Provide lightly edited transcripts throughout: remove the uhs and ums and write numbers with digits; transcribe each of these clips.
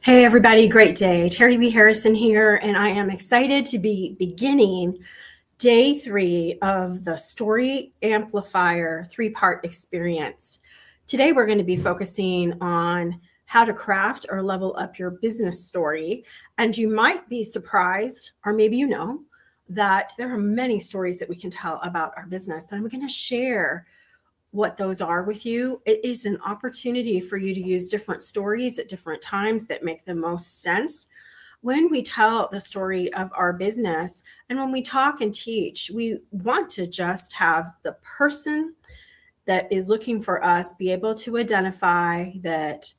Hey everybody, great day. Terry Lee Harrison here, and I am excited to be beginning day 3 of the Story Amplifier 3-part experience. Today we're going to be focusing on how to craft or level up your business story. And you might be surprised, or maybe you know, that there are many stories that we can tell about our business. And I'm going to share what those are with you. It is an opportunity for you to use different stories at different times that make the most sense. When we tell the story of our business and when we talk and teach, we want to just have the person that is looking for us be able to identify that,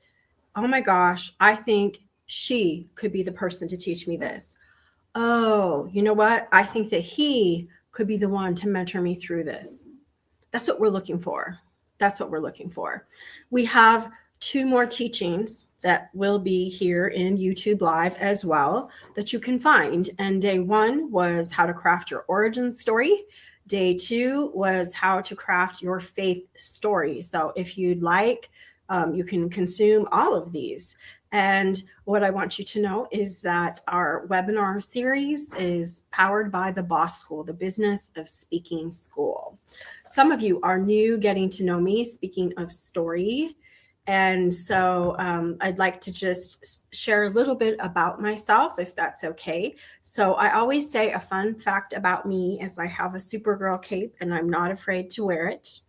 oh my gosh, I think she could be the person to teach me this. Oh, you know what? I think that he could be the one to mentor me through this. That's what we're looking for. That's what we're looking for. We have 2 more teachings that will be here in YouTube Live as well that you can find. And day 1 was how to craft your origin story. Day 2 was how to craft your faith story. So if you'd like, you can consume all of these. And what I want you to know is that our webinar series is powered by the BOSSchool, the Business of Speaking School. Some of you are new getting to know me, speaking of story. And so I'd like to just share a little bit about myself, if that's okay. So I always say a fun fact about me is I have a Supergirl cape and I'm not afraid to wear it.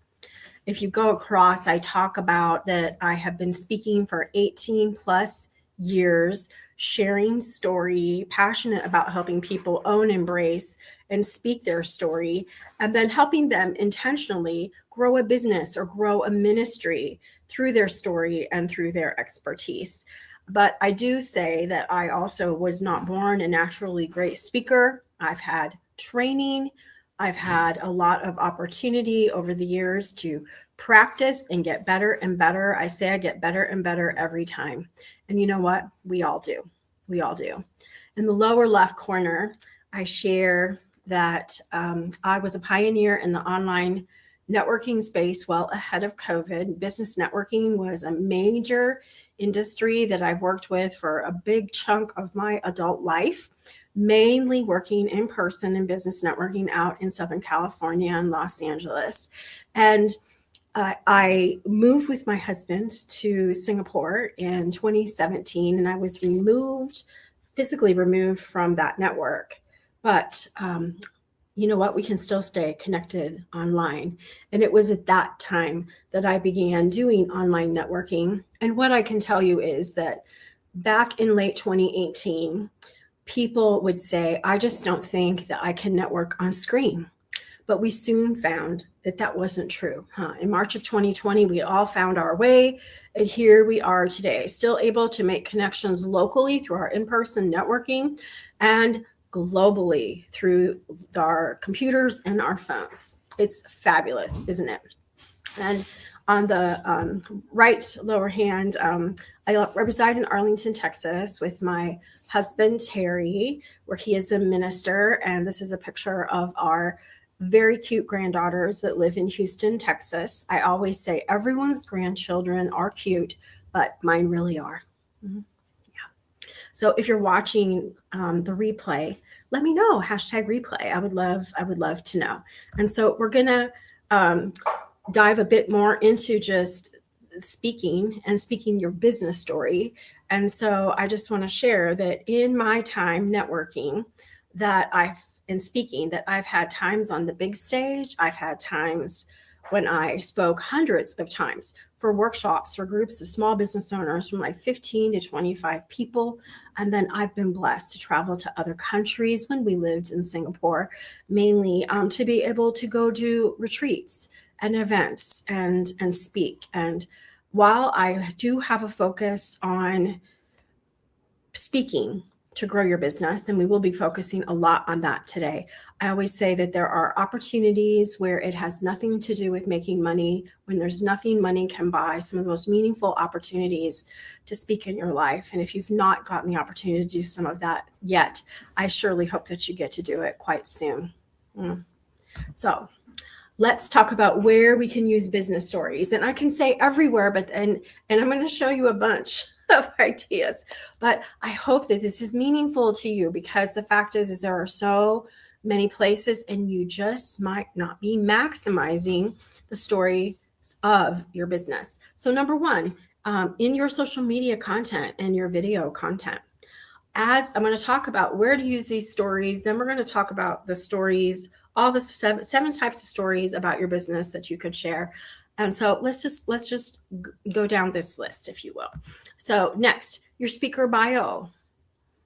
If you go across, I talk about that I have been speaking for 18 plus years, sharing story, passionate about helping people own, embrace, and speak their story, and then helping them intentionally grow a business or grow a ministry through their story and through their expertise. But I do say that I also was not born a naturally great speaker. I've had training. I've had a lot of opportunity over the years to practice and get better and better. I say I get better and better every time. And you know what? We all do. We all do. In the lower left corner, I share that I was a pioneer in the online networking space well ahead of COVID. Business networking was a major industry that I've worked with for a big chunk of my adult life, mainly working in person and business networking out in Southern California and Los Angeles. And I moved with my husband to Singapore in 2017, and I was physically removed from that network. But you know what? We can still stay connected online. And it was at that time that I began doing online networking. And what I can tell you is that back in late 2018, people would say, I just don't think that I can network on screen. But we soon found that that wasn't true. In March of 2020, we all found our way, and here we are today, still able to make connections locally through our in-person networking and globally through our computers and our phones. It's fabulous, isn't it? And on the right lower hand, I reside in Arlington, Texas with my husband, Terry, where he is a minister. And this is a picture of our very cute granddaughters that live in Houston, Texas. I always say everyone's grandchildren are cute, but mine really are. Mm-hmm. Yeah. So if you're watching the replay, let me know, #replay. I would love to know. And so we're gonna dive a bit more into just speaking your business story. And so I just want to share that in my time networking that I've had times on the big stage. I've had times when I spoke hundreds of times for workshops for groups of small business owners from like 15 to 25 people. And then I've been blessed to travel to other countries when we lived in Singapore, mainly to be able to go do retreats and events and speak. And while I do have a focus on speaking to grow your business, and we will be focusing a lot on that today, I always say that there are opportunities where it has nothing to do with making money, when there's nothing money can buy, some of the most meaningful opportunities to speak in your life. And if you've not gotten the opportunity to do some of that yet, I surely hope that you get to do it quite soon. So let's talk about where we can use business stories. And I can say everywhere, but and I'm going to show you a bunch of ideas. But I hope that this is meaningful to you, because the fact is there are so many places and you just might not be maximizing the stories of your business. So number one, in your social media content and your video content, as I'm going to talk about where to use these stories, then we're going to talk about the stories, all the seven types of stories about your business that you could share. And so let's just go down this list, if you will. So next, your speaker bio.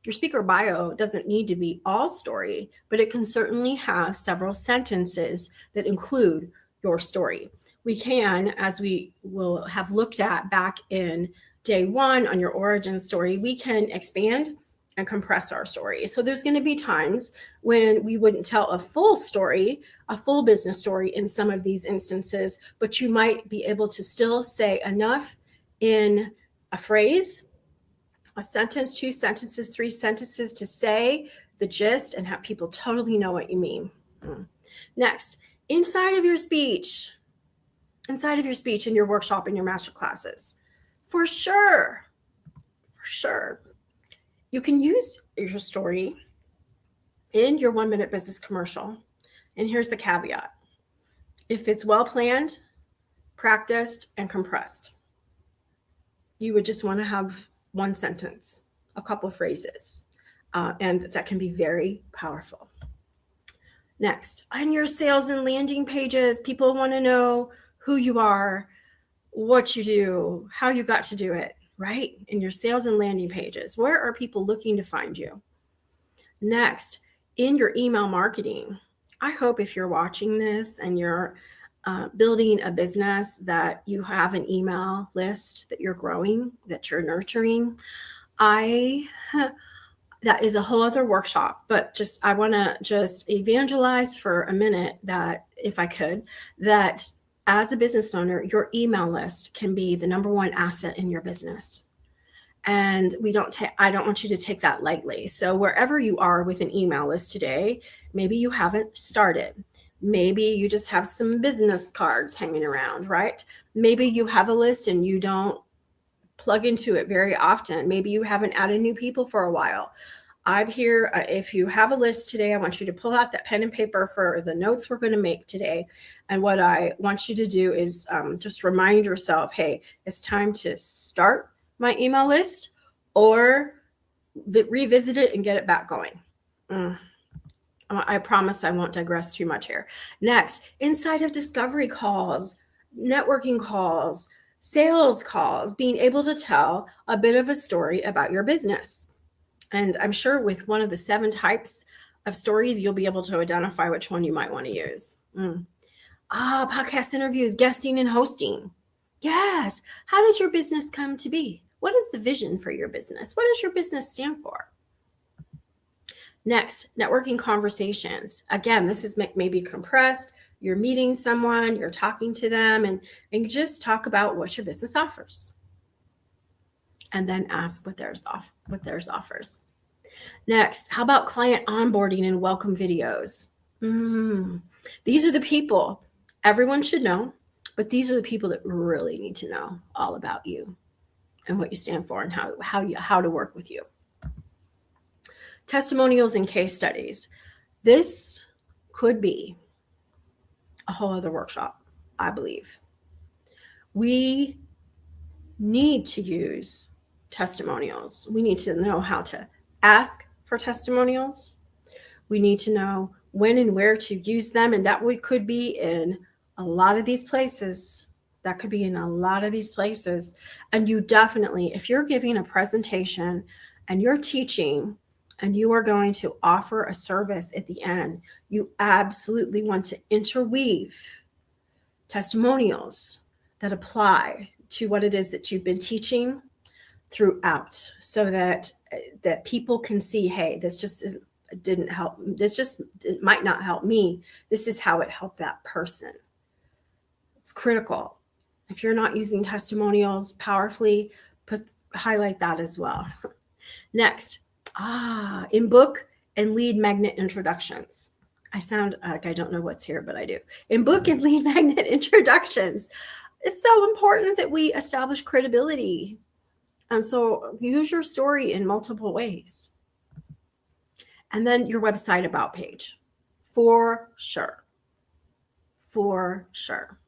Your speaker bio doesn't need to be all story, but it can certainly have several sentences that include your story. We can, as we will have looked at back in day one on your origin story, we can expand and compress our story. So there's going to be times when we wouldn't tell a full story, a full business story in some of these instances, but you might be able to still say enough in a phrase, a sentence, 2 sentences, 3 sentences to say the gist and have people totally know what you mean. Next, inside of your speech in your workshop and your master classes, for sure, you can use your story in your 1-minute business commercial. And here's the caveat. If it's well planned, practiced, and compressed, you would just want to have one sentence, a couple of phrases, and that can be very powerful. Next, on your sales and landing pages, people want to know who you are, what you do, how you got to do it, right? In your sales and landing pages, where are people looking to find you? Next, in your email marketing, I hope if you're watching this and you're building a business that you have an email list that you're growing, that you're nurturing. That is a whole other workshop, but I want to just evangelize for a minute that, if I could, that as a business owner, your email list can be the number one asset in your business. And I don't want you to take that lightly. So wherever you are with an email list today, maybe you haven't started. Maybe you just have some business cards hanging around, right? Maybe you have a list and you don't plug into it very often. Maybe you haven't added new people for a while. I'm here. If you have a list today, I want you to pull out that pen and paper for the notes we're going to make today. And what I want you to do is just remind yourself, hey, it's time to start my email list or revisit it and get it back going. I promise I won't digress too much here. Next, inside of discovery calls, networking calls, sales calls, being able to tell a bit of a story about your business. And I'm sure with one of the 7 types of stories, you'll be able to identify which one you might want to use. Podcast interviews, guesting and hosting. Yes. How did your business come to be? What is the vision for your business? What does your business stand for? Next, networking conversations. Again, this is maybe compressed. You're meeting someone, you're talking to them, and you just talk about what your business offers. And then ask what theirs offers. Next, how about client onboarding and welcome videos? These are the people everyone should know, but these are the people that really need to know all about you and what you stand for and how to work with you. Testimonials and case studies. This could be a whole other workshop, I believe. We need to use testimonials. We need to know how to ask for testimonials. We need to know when and where to use them. And that could be in a lot of these places. And you definitely, if you're giving a presentation and you're teaching and you are going to offer a service at the end, you absolutely want to interweave testimonials that apply to what it is that you've been teaching throughout, so that people can see, hey, this just didn't help. It might not help me. This is how it helped that person. It's critical. If you're not using testimonials powerfully, highlight that as well. Next, in book and lead magnet introductions. I sound like I don't know what's here, but I do. In book and lead magnet introductions, it's so important that we establish credibility And so use your story in multiple ways. And then your website about page, for sure. For sure.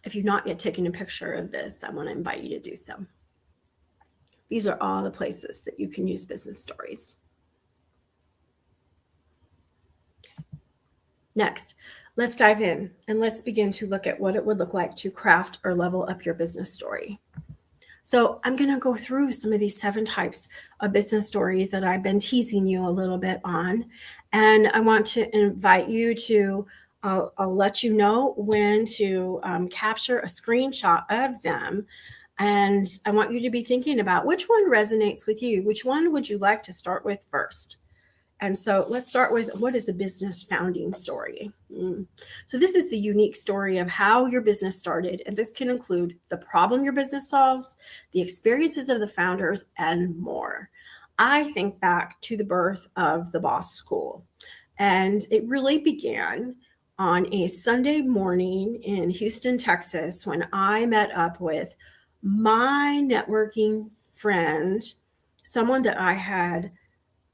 If you've not yet taken a picture of this, I want to invite you to do so. These are all the places that you can use business stories. Next, let's dive in and let's begin to look at what it would look like to craft or level up your business story. So I'm going to go through some of these 7 types of business stories that I've been teasing you a little bit on. And I want to invite you to, I'll let you know when to capture a screenshot of them. And I want you to be thinking about which one resonates with you. Which one would you like to start with first? And so let's start with, what is a business founding story? So this is the unique story of how your business started. And this can include the problem your business solves, the experiences of the founders, and more. I think back to the birth of the BOSSchool. And it really began on a Sunday morning in Houston, Texas, when I met up with my networking friend, someone that I had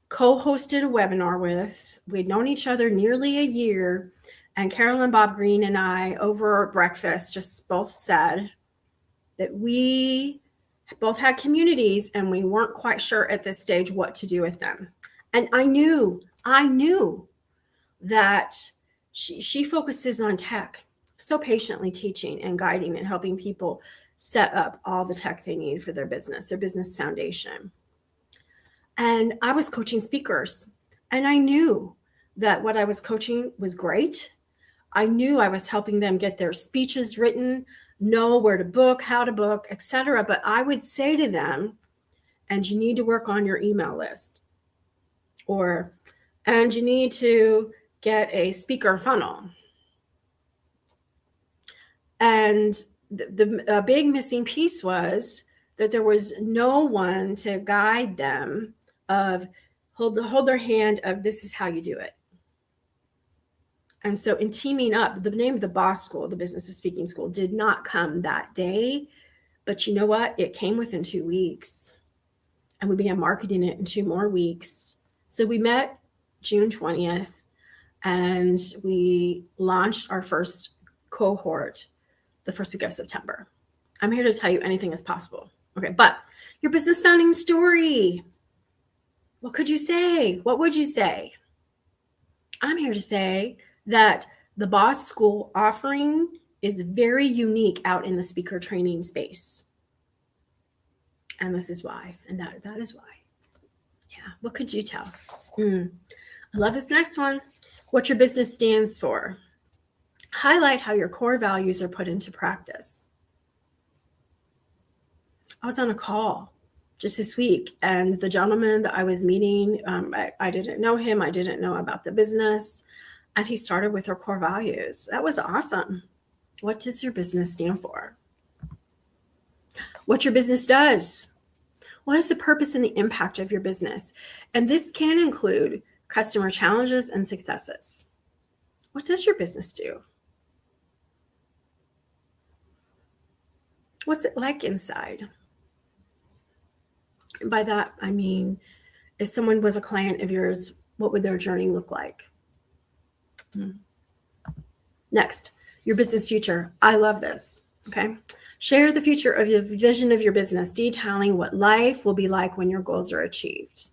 co-hosted a webinar with. We'd known each other nearly a year, and Carolyn Bob Green and I over breakfast just both said that we both had communities and we weren't quite sure at this stage what to do with them. And I knew that she focuses on tech, so patiently teaching and guiding and helping people set up all the tech they need for their business foundation. And I was coaching speakers, and I knew that what I was coaching was great. I knew I was helping them get their speeches written, know where to book, how to book, etc. But I would say to them, and you need to work on your email list, and you need to get a speaker funnel. And the big missing piece was that there was no one to guide them of hold their hand of, this is how you do it. And so in teaming up, the name of the BOSSchool, the Business of Speaking School, did not come that day, but you know what? It came within 2 weeks, and we began marketing it in 2 more weeks. So we met June 20th, and we launched our first cohort the first week of September. I'm here to tell you anything is possible. Okay, but your business founding story. What could you say? What would you say? I'm here to say that the BOSSchool offering is very unique out in the speaker training space. And this is why, and that is why. Yeah, what could you tell? I love this next one. What your business stands for. Highlight how your core values are put into practice. I was on a call just this week, and the gentleman that I was meeting, I didn't know him. I didn't know about the business. And he started with our core values. That was awesome. What does your business stand for? What your business does. What is the purpose and the impact of your business? And this can include customer challenges and successes. What does your business do? What's it like inside? And by that, I mean, if someone was a client of yours, what would their journey look like? Next, your business future. I love this. Okay. Share the future of your vision of your business, detailing what life will be like when your goals are achieved.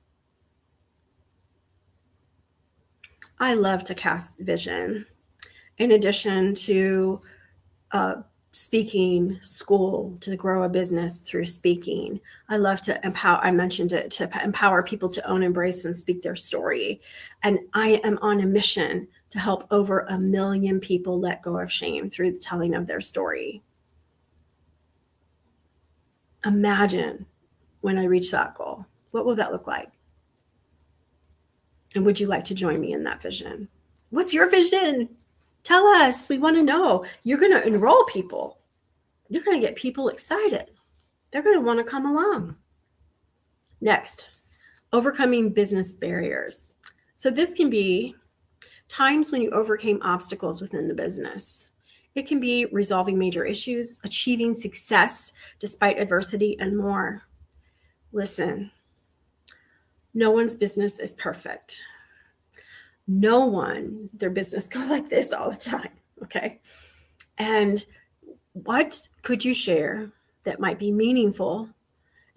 I love to cast vision. In addition to speaking school, to grow a business through speaking, I love to empower, I mentioned it, to empower people to own, embrace, and speak their story. And I am on a mission to help over 1 million people let go of shame through the telling of their story. Imagine when I reach that goal. What will that look like? And would you like to join me in that vision? What's your vision? Tell us. We want to know. You're going to enroll people. You're going to get people excited. They're going to want to come along. Next, overcoming business barriers. So this can be times when you overcame obstacles within the business. It can be resolving major issues, achieving success despite adversity, and more. Listen, no one's business is perfect. No one, their business goes like this all the time, okay? And what could you share that might be meaningful,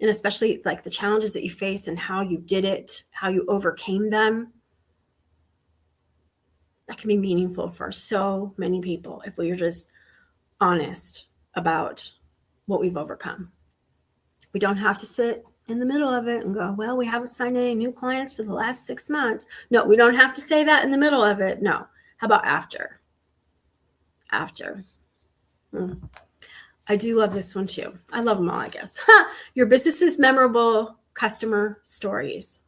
and especially like the challenges that you face and how you did it, how you overcame them? That can be meaningful for so many people if we are just honest about what we've overcome. We don't have to sit in the middle of it and go, well, we haven't signed any new clients for the last 6 months. No, we don't have to say that in the middle of it. No. How about after? After. I do love this one too. I love them all, I guess. Your business's memorable customer stories.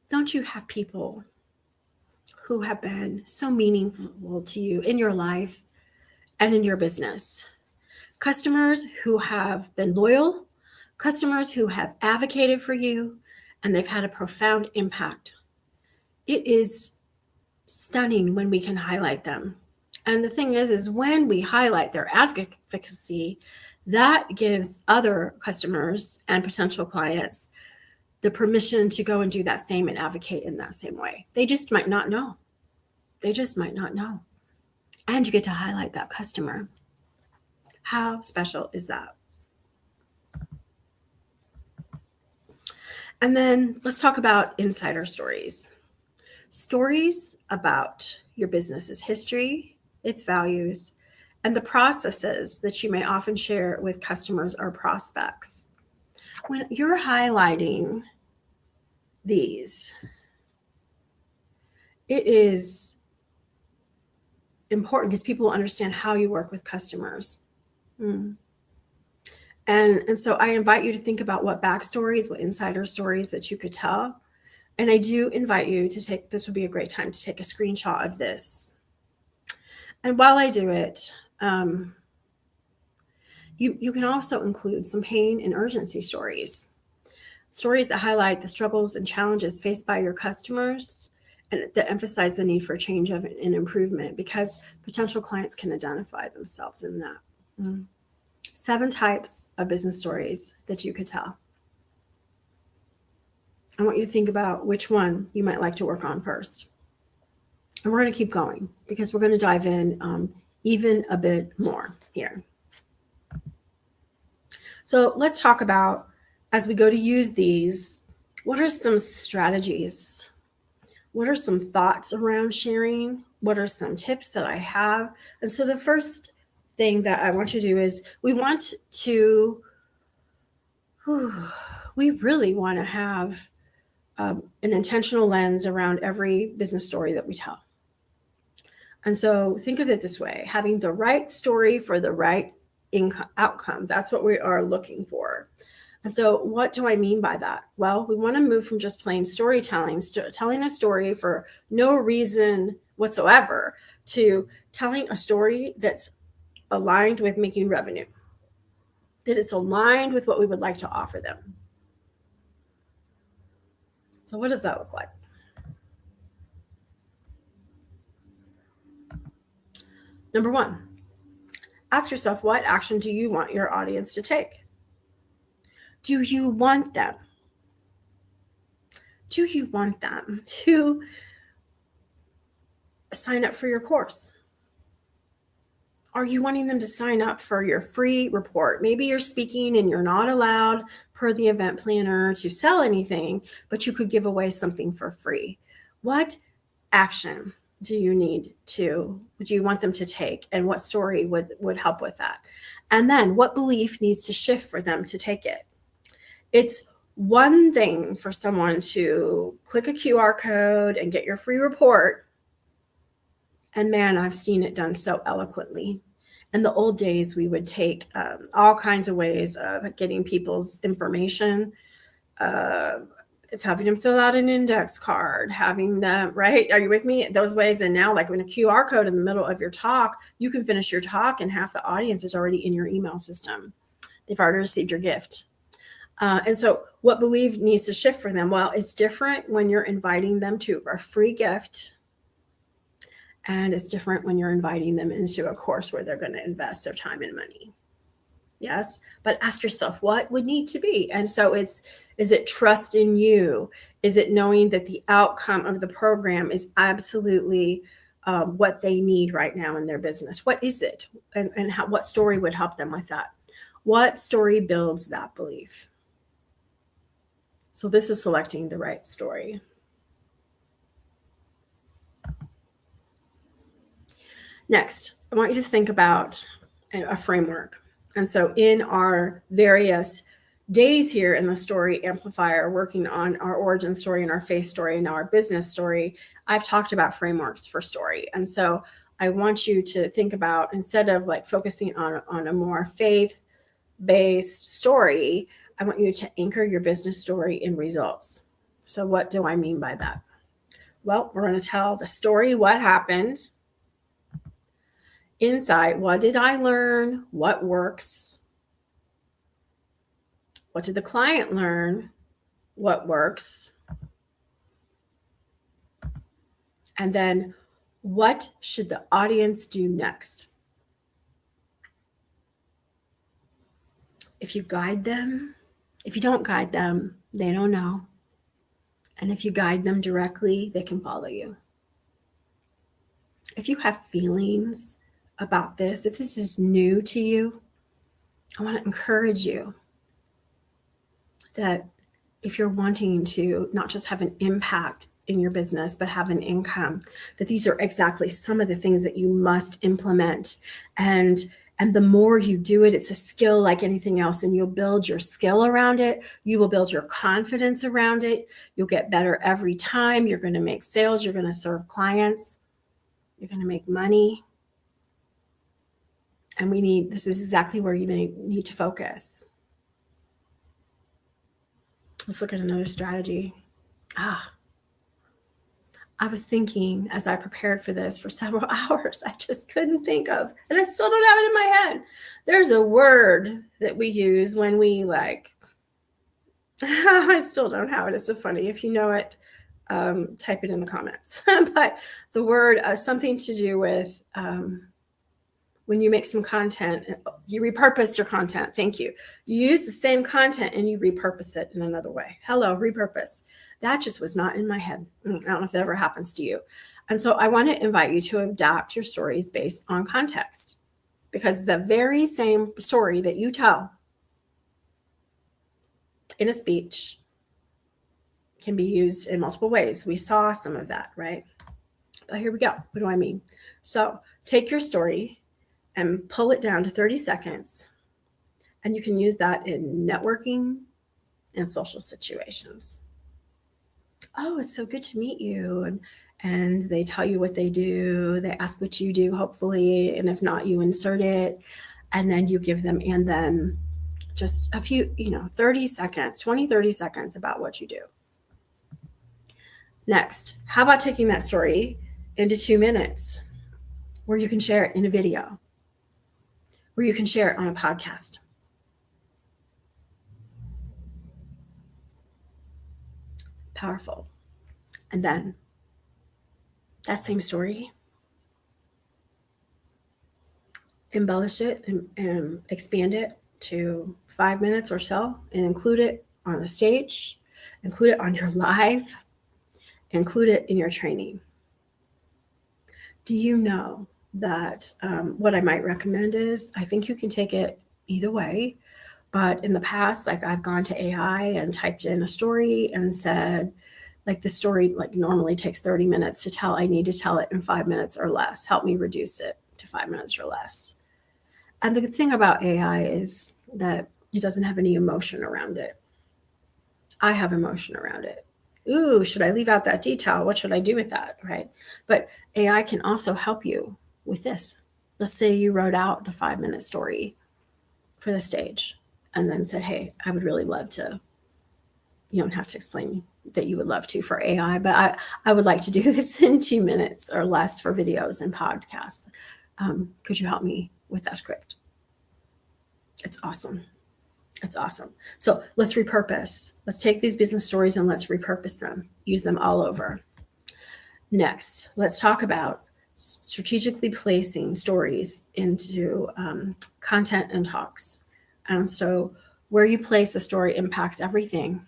Don't you have people who have been so meaningful to you in your life and in your business? Customers who have been loyal, customers who have advocated for you, and they've had a profound impact. It is stunning when we can highlight them. And the thing is when we highlight their advocacy, that gives other customers and potential clients the permission to go and do that same and advocate in that same way. They just might not know. They just might not know. And you get to highlight that customer. How special is that? And then let's talk about insider stories. Stories about your business's history, its values, and the processes that you may often share with customers or prospects. When you're highlighting these, it is important because people will understand how you work with customers. And so I invite you to think about what backstories, what insider stories that you could tell. And I do invite you to take, this would be a great time to take a screenshot of this. And while I do it, you can also include some pain and urgency stories. Stories that highlight the struggles and challenges faced by your customers and that emphasize the need for change and improvement, because potential clients can identify themselves in that. 7 types of business stories that you could tell. I want you to think about which one you might like to work on first. And we're going to keep going because we're going to dive in even a bit more here. So let's talk about, as we go to use these, what are some strategies? What are some thoughts around sharing? What are some tips that I have? And so the first thing that I want you to do is we really want to have an intentional lens around every business story that we tell. And so think of it this way: having the right story for the right outcome. That's what we are looking for. And so what do I mean by that? Well, we want to move from just plain storytelling, telling a story for no reason whatsoever, to telling a story that's aligned with making revenue, that it's aligned with what we would like to offer them. So what does that look like? Number 1, ask yourself, what action do you want your audience to take? Do you want them? Do you want them to sign up for your course? Are you wanting them to sign up for your free report? Maybe you're speaking and you're not allowed per the event planner to sell anything, but you could give away something for free. What action do you want them to take, and what story would help with that? And then what belief needs to shift for them to take it? It's one thing for someone to click a QR code and get your free report. And man, I've seen it done so eloquently. In the old days, we would take all kinds of ways of getting people's information, having them fill out an index card, having them, right? Are you with me? Those ways. And now, like when a QR code in the middle of your talk, you can finish your talk and half the audience is already in your email system. They've already received your gift. And so what belief needs to shift for them? Well, it's different when you're inviting them to a free gift And it's different when you're inviting them into a course where they're going to invest their time and money. Yes. But ask yourself, what would need to be? And so is it trust in you? Is it knowing that the outcome of the program is absolutely what they need right now in their business? What is it? And what story would help them with that? What story builds that belief? So this is selecting the right story. Next, I want you to think about a framework. And so in our various days here in the Story Amplifier, working on our origin story and our faith story and now our business story, I've talked about frameworks for story. And so I want you to think about, instead of like focusing on a more faith-based story, I want you to anchor your business story in results. So what do I mean by that? Well, we're going to tell the story, what happened, insight, what did I learn, what works, what did the client learn, what works, and then what should the audience do next? If you guide them, if you don't guide them, they don't know. And if you guide them directly, they can follow you. If you have feelings about this, if this is new to you, I want to encourage you that if you're wanting to not just have an impact in your business, but have an income, that these are exactly some of the things that you must implement. And the more you do it, it's a skill like anything else, and you'll build your skill around it. You will build your confidence around it. You'll get better every time. You're going to make sales. You're going to serve clients. You're going to make money. And this is exactly where you need to focus. Let's look at another strategy. I was thinking as I prepared for this for several hours, I just couldn't think of, and I still don't have it in my head. There's a word that we use when we I still don't have it. It's so funny. If you know it, type it in the comments. But the word, something to do with when you make some content, you repurpose your content. Thank you. You use the same content and you repurpose it in another way. Hello, repurpose. That just was not in my head. I don't know if that ever happens to you. And so I want to invite you to adapt your stories based on context, because the very same story that you tell in a speech can be used in multiple ways. We saw some of that, right? But here we go. What do I mean? So take your story and pull it down to 30 seconds. And you can use that in networking and social situations. Oh, it's so good to meet you. And they tell you what they do. They ask what you do, hopefully. And if not, you insert it. And then you give them, and then just a few, 30 seconds, 20, 30 seconds about what you do. Next, how about taking that story into 2 minutes where you can share it in a video, where you can share it on a podcast? Powerful. And then that same story, embellish it and expand it to 5 minutes or so, and include it on the stage, include it on your live, include it in your training. Do you know that what I might recommend is, I think you can take it either way, but in the past, I've gone to AI and typed in a story and said, the story normally takes 30 minutes to tell. I need to tell it in 5 minutes or less. Help me reduce it to 5 minutes or less. And the good thing about AI is that it doesn't have any emotion around it. I have emotion around it. Ooh, should I leave out that detail? What should I do with that, right? But AI can also help you with this. Let's say you wrote out the 5-minute story for the stage and then said, hey, I would really love to, you don't have to explain that you would love to for AI, but I would like to do this in 2 minutes or less for videos and podcasts. Could you help me with that script? It's awesome. It's awesome. So let's repurpose. Let's take these business stories and let's repurpose them. Use them all over. Next, let's talk about strategically placing stories into content and talks. And so where you place a story impacts everything.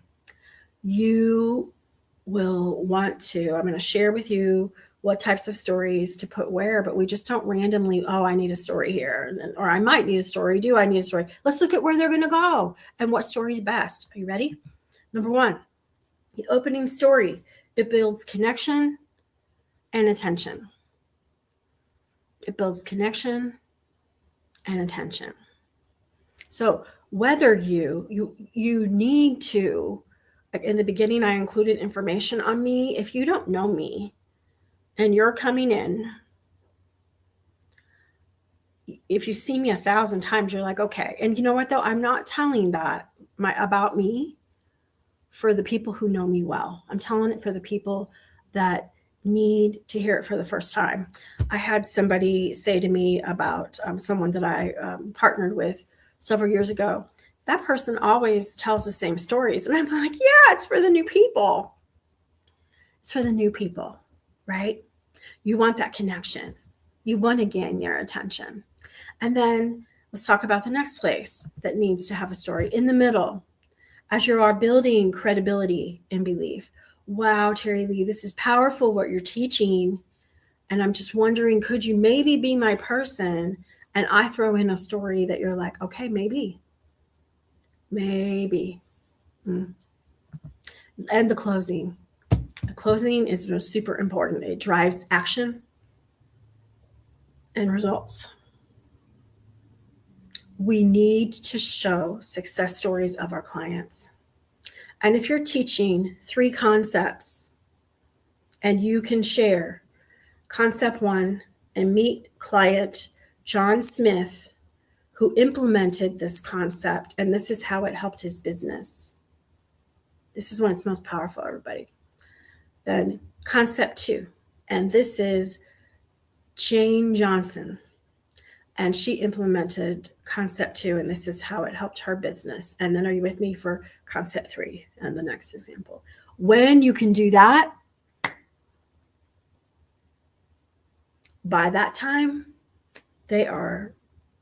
You will want to, I'm going to share with you what types of stories to put where, but we just don't randomly, oh, I need a story here, or I might need a story. Do I need a story? Let's look at where they're going to go and what story is best. Are you ready? Number one, the opening story. It builds connection and attention. It builds connection and attention. So whether you need to, in the beginning, I included information on me. If you don't know me and you're coming in, if you see me 1,000 times, you're like, okay. And you know what, though? I'm not telling that about me for the people who know me well. I'm telling it for the people that need to hear it for the first time. I had somebody say to me about someone that I partnered with several years ago. That person always tells the same stories. And I'm like, yeah, it's for the new people. It's for the new people, right? You want that connection. You want to gain their attention. And then let's talk about the next place that needs to have a story in the middle. As you are building credibility and belief. Wow, Terry Lee, this is powerful what you're teaching. And I'm just wondering, could you maybe be my person? And I throw in a story that you're like, okay, maybe. And the closing. The closing is super important. It drives action and results. We need to show success stories of our clients. And if you're teaching 3 concepts and you can share concept 1 and meet client John Smith, who implemented this concept, and this is how it helped his business. This is when it's most powerful, everybody. Then concept 2, and this is Jane Johnson, and she implemented concept 2, and this is how it helped her business. And then are you with me for concept 3 and the next example? When you can do that, by that time, they are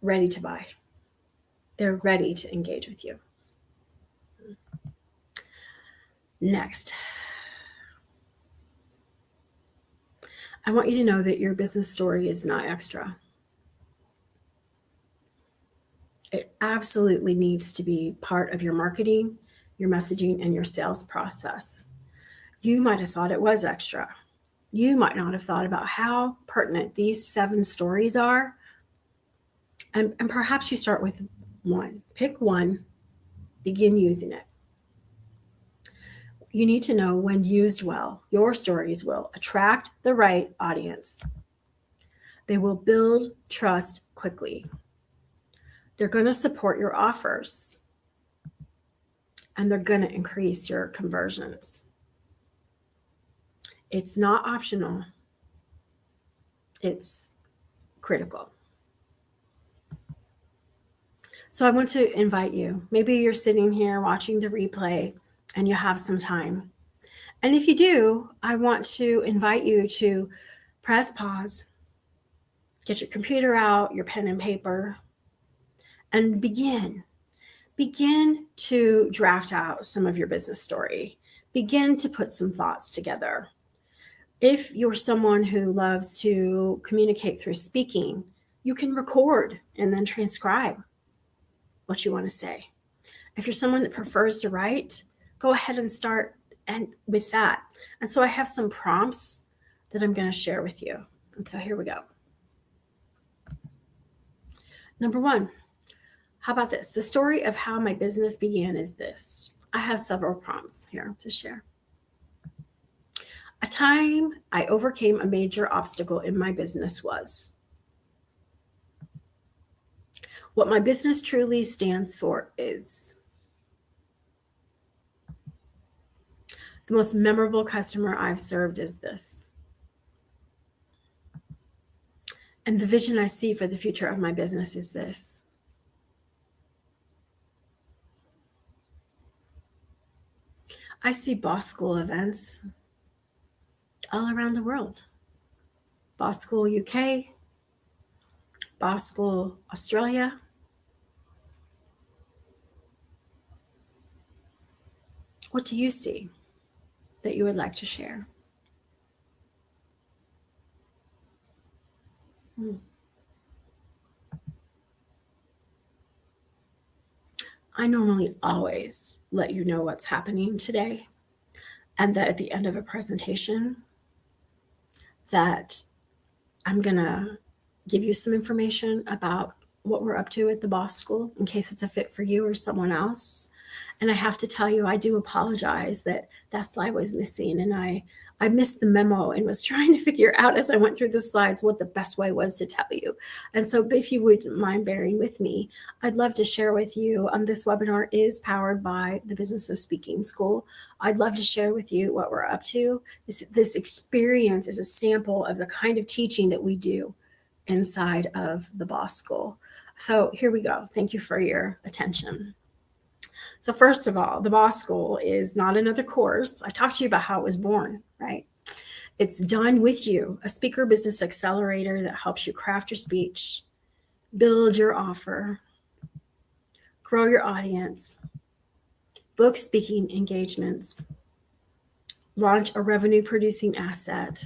ready to buy. They're ready to engage with you. Next, I want you to know that your business story is not extra. It absolutely needs to be part of your marketing, your messaging, and your sales process. You might have thought it was extra. You might not have thought about how pertinent these 7 stories are. And perhaps you start with 1. Pick 1, begin using it. You need to know when used well, your stories will attract the right audience. They will build trust quickly. They're going to support your offers. And they're going to increase your conversions. It's not optional. It's critical. So I want to invite you. Maybe you're sitting here watching the replay and you have some time. And if you do, I want to invite you to press pause, get your computer out, your pen and paper, and begin to draft out some of your business story. Begin to put some thoughts together. If you're someone who loves to communicate through speaking, you can record and then transcribe what you want to say. If you're someone that prefers to write, go ahead and start with that. And so I have some prompts that I'm going to share with you. And so here we go. Number 1, how about this? The story of how my business began is this. I have several prompts here to share. A time I overcame a major obstacle in my business was. What my business truly stands for is. The most memorable customer I've served is this. And the vision I see for the future of my business is this. I see BOSSchool events all around the world. BOSSchool UK, BOSSchool Australia. What do you see that you would like to share? I normally always let you know what's happening today, and that at the end of a presentation that I'm going to give you some information about what we're up to at the BOSSchool in case it's a fit for you or someone else. And I have to tell you, I do apologize that that slide was missing, and I missed the memo and was trying to figure out as I went through the slides what the best way was to tell you. And so if you wouldn't mind bearing with me, I'd love to share with you. This webinar is powered by the Business of Speaking School. I'd love to share with you what we're up to. This experience is a sample of the kind of teaching that we do inside of the BOSSchool. So here we go. Thank you for your attention. So first of all, the BOSSchool is not another course. I talked to you about how it was born, right? It's done with you, a speaker business accelerator that helps you craft your speech, build your offer, grow your audience, book speaking engagements, launch a revenue producing asset,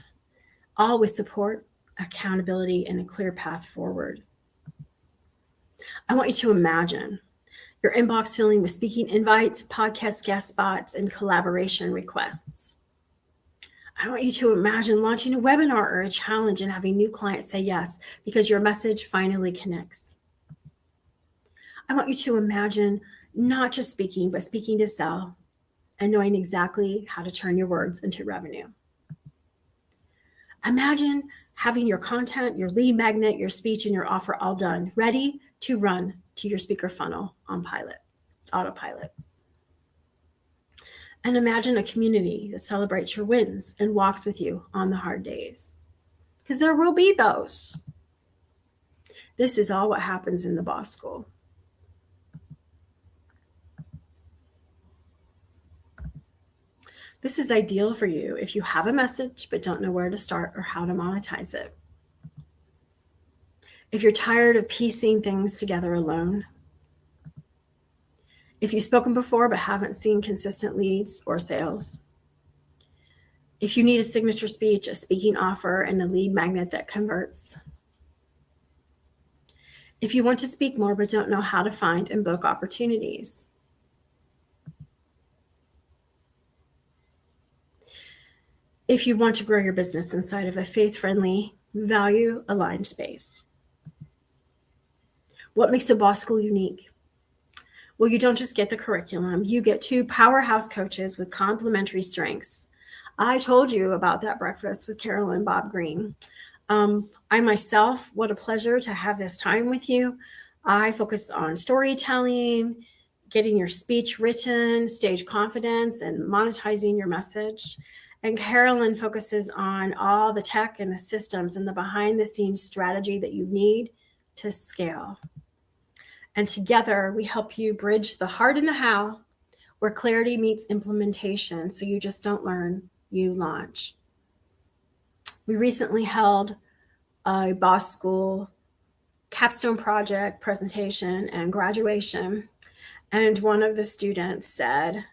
all with support, accountability, and a clear path forward. I want you to imagine your inbox filling with speaking invites, podcast guest spots, and collaboration requests. I want you to imagine launching a webinar or a challenge and having new clients say yes because your message finally connects. I want you to imagine not just speaking, but speaking to sell and knowing exactly how to turn your words into revenue. Imagine having your content, your lead magnet, your speech, and your offer all done, ready to run to your speaker funnel on autopilot. And imagine a community that celebrates your wins and walks with you on the hard days, because there will be those. This is all what happens in the BOSSchool. This is ideal for you if you have a message but don't know where to start or how to monetize it. If you're tired of piecing things together alone. If you've spoken before but haven't seen consistent leads or sales. If you need a signature speech, a speaking offer, and a lead magnet that converts. If you want to speak more but don't know how to find and book opportunities. If you want to grow your business inside of a faith-friendly, value-aligned space. What makes a BOSSchool unique? Well, you don't just get the curriculum. You get 2 powerhouse coaches with complementary strengths. I told you about that breakfast with Carol and Bob Green. I myself, what a pleasure to have this time with you. I focus on storytelling, getting your speech written, stage confidence, and monetizing your message. And Carolyn focuses on all the tech and the systems and the behind-the-scenes strategy that you need to scale. And together, we help you bridge the hard and the how, where clarity meets implementation, so you just don't learn, you launch. We recently held a BOSSchool capstone project presentation and graduation, and one of the students said,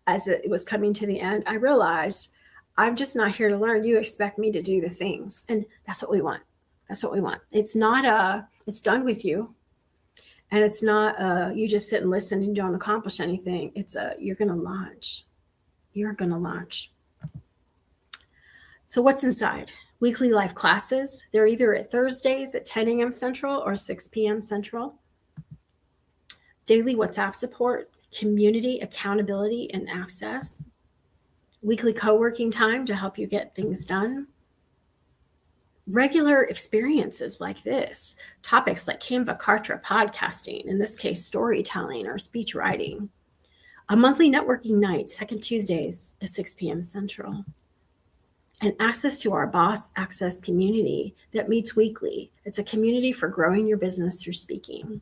as it was coming to the end, I realized I'm just not here to learn. You expect me to do the things, and that's what we want. That's what we want. It's not it's done with you. And it's not you just sit and listen and don't accomplish anything. It's you're going to launch. You're going to launch. So what's inside? Weekly live classes. They're either at Thursdays at 10 a.m. Central or 6 p.m. Central. Daily WhatsApp support, community accountability and access. Weekly co-working time to help you get things done. Regular experiences like this, topics like Canva, Kartra, podcasting, in this case, storytelling or speech writing. A monthly networking night, second Tuesdays at 6 p.m. Central. And access to our Boss Access community that meets weekly. It's a community for growing your business through speaking.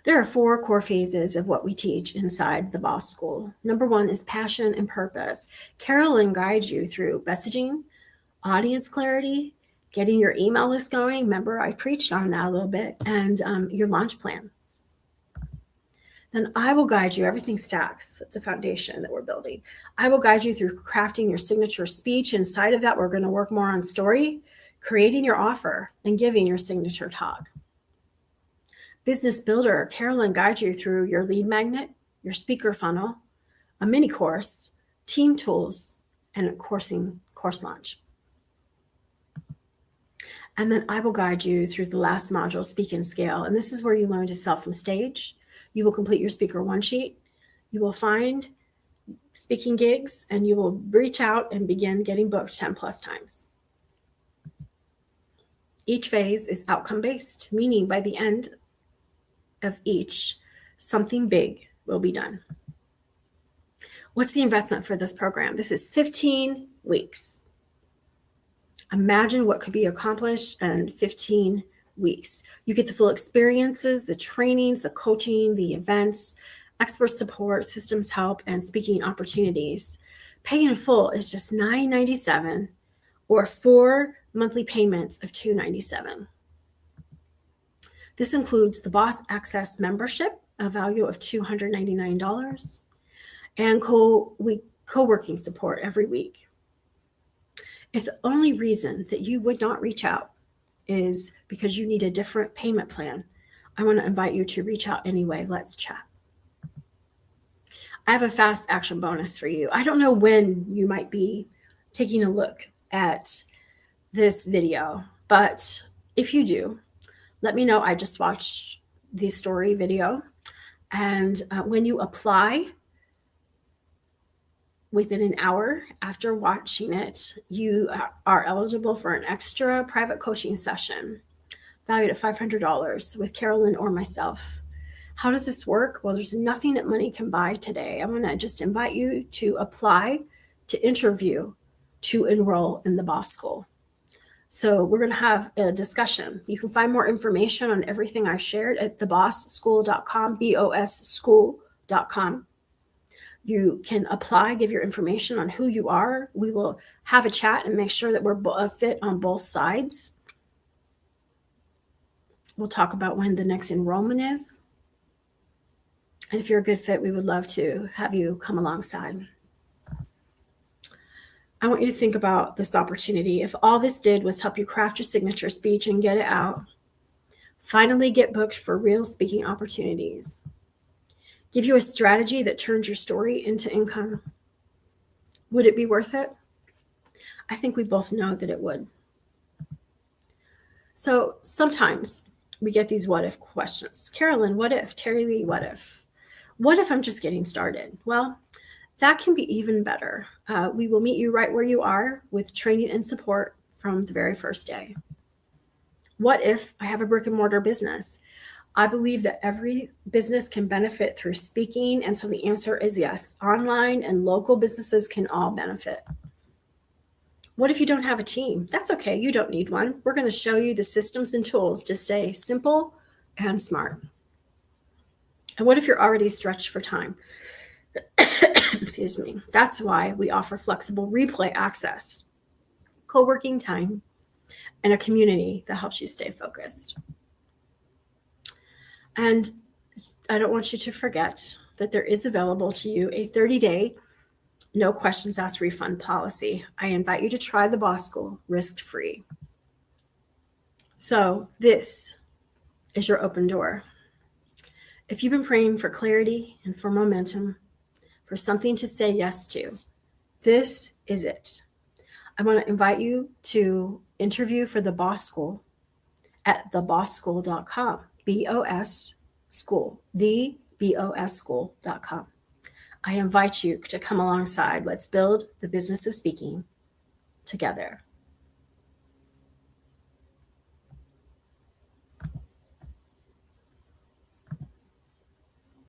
There are 4 core phases of what we teach inside the BOSSchool. Number 1 is passion and purpose. Carolyn guides you through messaging, audience clarity, getting your email list going. Remember, I preached on that a little bit, and your launch plan. Then I will guide you. Everything stacks. It's a foundation that we're building. I will guide you through crafting your signature speech. Inside of that, we're going to work more on story, creating your offer, and giving your signature talk. Business Builder, Carolyn guides you through your lead magnet, your speaker funnel, a mini course, team tools, and a course launch. And then I will guide you through the last module, Speak and Scale. And this is where you learn to sell from stage. You will complete your speaker one sheet. You will find speaking gigs, and you will reach out and begin getting booked 10 plus times. Each phase is outcome-based, meaning by the end of each, something big will be done. What's the investment for this program? This is 15 weeks. Imagine what could be accomplished in 15 weeks. You get the full experiences, the trainings, the coaching, the events, expert support, systems help, and speaking opportunities. Pay in full is just $9.97 or 4 monthly payments of $297. This includes the Boss Access membership, a value of $299, and co-working support every week. If the only reason that you would not reach out is because you need a different payment plan, I want to invite you to reach out anyway. Let's chat. I have a fast action bonus for you. I don't know when you might be taking a look at this video, but if you do, let me know. I just watched the story video, and when you apply, within an hour after watching it, you are eligible for an extra private coaching session valued at $500 with Carolyn or myself. How does this work? Well, there's nothing that money can buy today. I want to just invite you to apply, to interview, to enroll in the BOSSchool. So we're going to have a discussion. You can find more information on everything I shared at thebossschool.com, BOSSchool.com. You can apply, give your information on who you are. We will have a chat and make sure that we're a fit on both sides. We'll talk about when the next enrollment is. And if you're a good fit, we would love to have you come alongside. I want you to think about this opportunity. If all this did was help you craft your signature speech and get it out, finally get booked for real speaking opportunities, give you a strategy that turns your story into income, would it be worth it? I think we both know that it would. So sometimes we get these what if questions. Carolyn, what if? Terry Lee, what if? What if I'm just getting started? Well, that can be even better. We will meet you right where you are with training and support from the very first day. What if I have a brick and mortar business? I believe that every business can benefit through speaking. And so the answer is yes. Online and local businesses can all benefit. What if you don't have a team? That's okay. You don't need one. We're going to show you the systems and tools to stay simple and smart. And what if you're already stretched for time? Excuse me. That's why we offer flexible replay access, co-working time, and a community that helps you stay focused. And I don't want you to forget that there is available to you a 30-day, no questions asked refund policy. I invite you to try the BOSSchool risk-free. So this is your open door. If you've been praying for clarity and for momentum, for something to say yes to, this is it. I want to invite you to interview for the BOSSchool at thebossschool.com. BOSSchool, thebossschool.com. I invite you to come alongside. Let's build the business of speaking together.